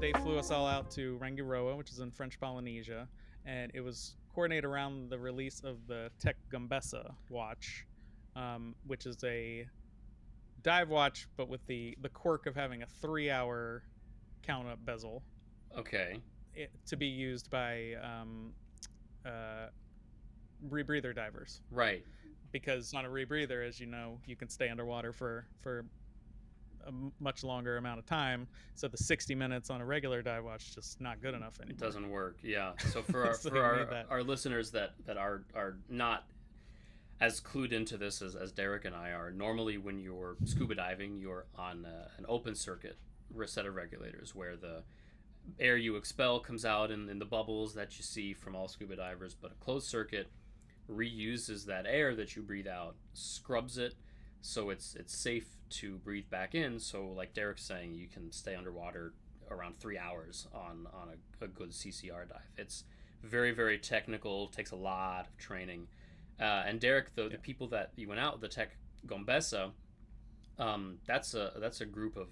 they flew us all out to Rangiroa, which is in French Polynesia, and it was coordinated around the release of the Tech Gumbessa watch, which is a dive watch, but with the quirk of having a 3 hour count up bezel, Okay. to be used by uh, rebreather divers. Right. Because on a rebreather, as you know, you can stay underwater for a much longer amount of time. So the 60 minutes on a regular dive watch is just not good enough It anymore. doesn't work. Yeah. So for our So for you need our, that. our listeners that are not as clued into this as Derek and I are, normally when you're scuba diving, you're on an open circuit set of regulators where the air you expel comes out in the bubbles that you see from all scuba divers, but a closed circuit reuses that air that you breathe out, scrubs it, so it's safe to breathe back in. So like Derek's saying, you can stay underwater around 3 hours on a good CCR dive. It's very technical, takes a lot of training. And Derek, the Yeah. people that you went out, the Tech Gombessa, that's a group of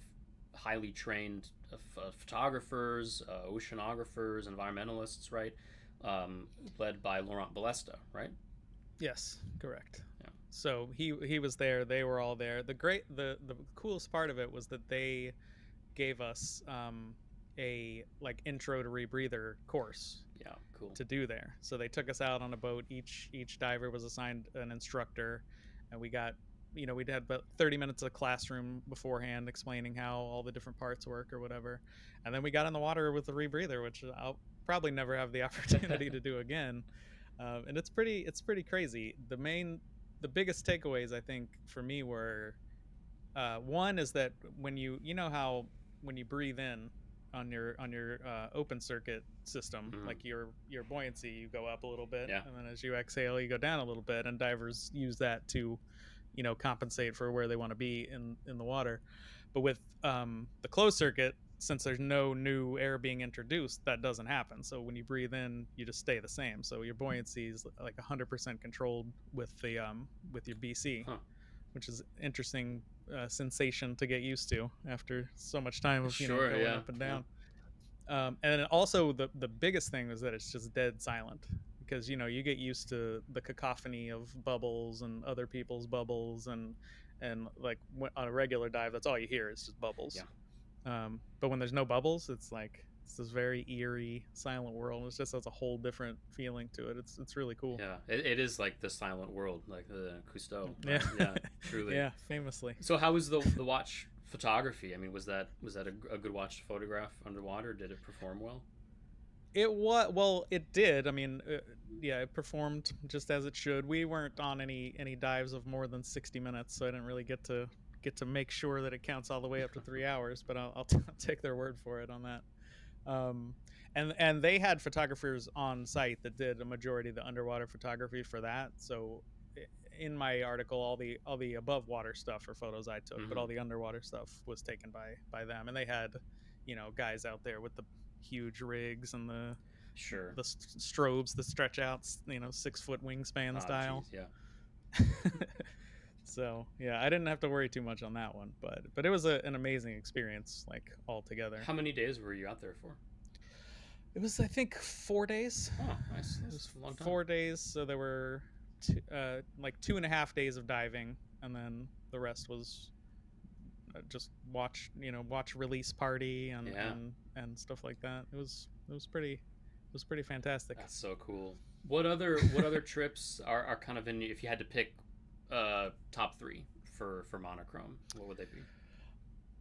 highly trained photographers, oceanographers, environmentalists, right? Led by Laurent Balesta, right? Yes, correct. Yeah. So he was there. They were all there. The coolest part of it was that they gave us a like intro to rebreather course Yeah. Cool. to do there. So they took us out on a boat. Each diver was assigned an instructor, and we got we'd had about 30 minutes of classroom beforehand explaining how all the different parts work or whatever, and then we got in the water with the rebreather, which I'll probably never have the opportunity to do again. And it's pretty crazy. The biggest takeaways I think for me were, one is that when you know how when you breathe in on your open circuit system, Mm-hmm. like your buoyancy, you go up a little bit, Yeah. and then as you exhale, you go down a little bit, and divers use that to compensate for where they want to be in the water. But with the closed circuit, since there's no new air being introduced, that doesn't happen. So when you breathe in, you just stay the same. So your buoyancy is like 100% controlled with your BC, Huh. which is interesting sensation to get used to after so much time of Sure. going Yeah. up and Yeah. down. And then also the biggest thing was that it's just dead silent, because you get used to the cacophony of bubbles and other people's bubbles, and like on a regular dive, that's all you hear is just bubbles. Yeah. But when there's no bubbles, it's like it's this very eerie silent world. It just has a whole different feeling to it. It's really cool. Yeah. It is like the silent world, like the Cousteau, Yeah. right? Yeah. Truly. Yeah, famously. So how was the watch photography? I mean, was that a good watch to photograph underwater? Did it perform well? It was, well, it did. I mean, yeah, it performed just as it should. We weren't on any dives of more than 60 minutes, so I didn't really get to make sure that it counts all the way up to 3 hours. But I'll take their word for it on that. Um, and they had photographers on site that did a majority of the underwater photography for that. So in my article, all the above water stuff are photos I took, but Mm-hmm. all the underwater stuff was taken by them, and they had guys out there with the huge rigs and Sure. the strobes, the stretch outs, 6 foot wingspan Ah, style. geez. Yeah. So yeah, I didn't have to worry too much on that one, but it was an amazing experience, like altogether. How many days were you out there for? It was, I think, 4 days. Oh, nice. It That's was a long time. 4 days, so there were like 2.5 days of diving, and then the rest was just watch release party and Yeah. and and stuff like that. It was pretty fantastic. That's so cool. What other trips are kind of in if you had to pick top three for monochrome, what would they be?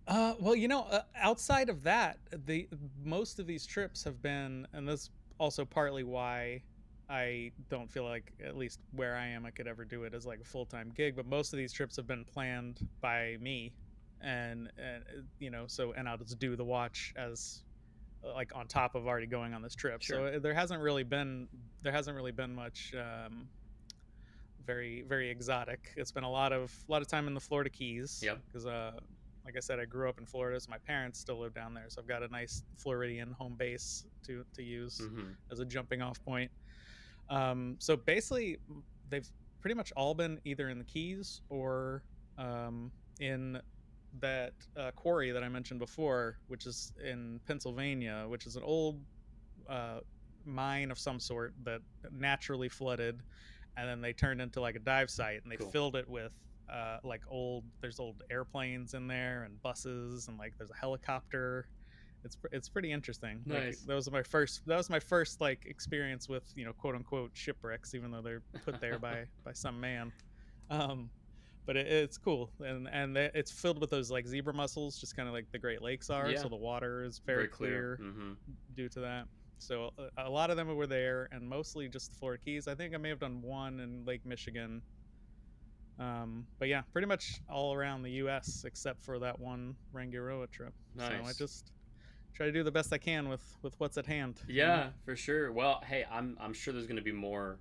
Well, outside of that, the most of these trips have been, and this also partly why I don't feel like, at least where I am, I could ever do it as like a full time gig. But most of these trips have been planned by me, and and I'll just do the watch as like on top of already going on this trip. Sure. So there hasn't really been much very very exotic. It's been a lot of time in the Florida Keys, Yep. because like I said, I grew up in Florida, so my parents still live down there. So I've got a nice Floridian home base to use Mm-hmm. as a jumping off point. So basically, they've pretty much all been either in the Keys or in that quarry that I mentioned before, which is in Pennsylvania, which is an old uh, mine of some sort that naturally flooded, and then they turned into like a dive site, and they Cool. filled it with like there's old airplanes in there and buses, and like there's a helicopter. It's pretty interesting. Like Nice. that was my first like experience with, quote unquote shipwrecks, even though they're put there by some man. Um, but it's cool, and it's filled with those like zebra mussels, just kind of like the Great Lakes are. Yeah. So the water is very Very clear. clear Mm-hmm. due to that. So a lot of them were there, and mostly just the Florida Keys. I think I may have done one in Lake Michigan. But yeah, pretty much all around the U.S. except for that one Rangiroa trip. So I Nice. just try to do the best I can with what's at hand. Yeah, for sure. Well, hey, I'm sure there's going to be more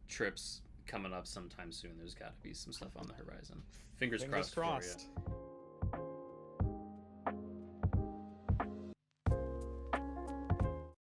trips coming up sometime soon. There's got to be some stuff on the horizon. Fingers Fingers crossed for you. crossed.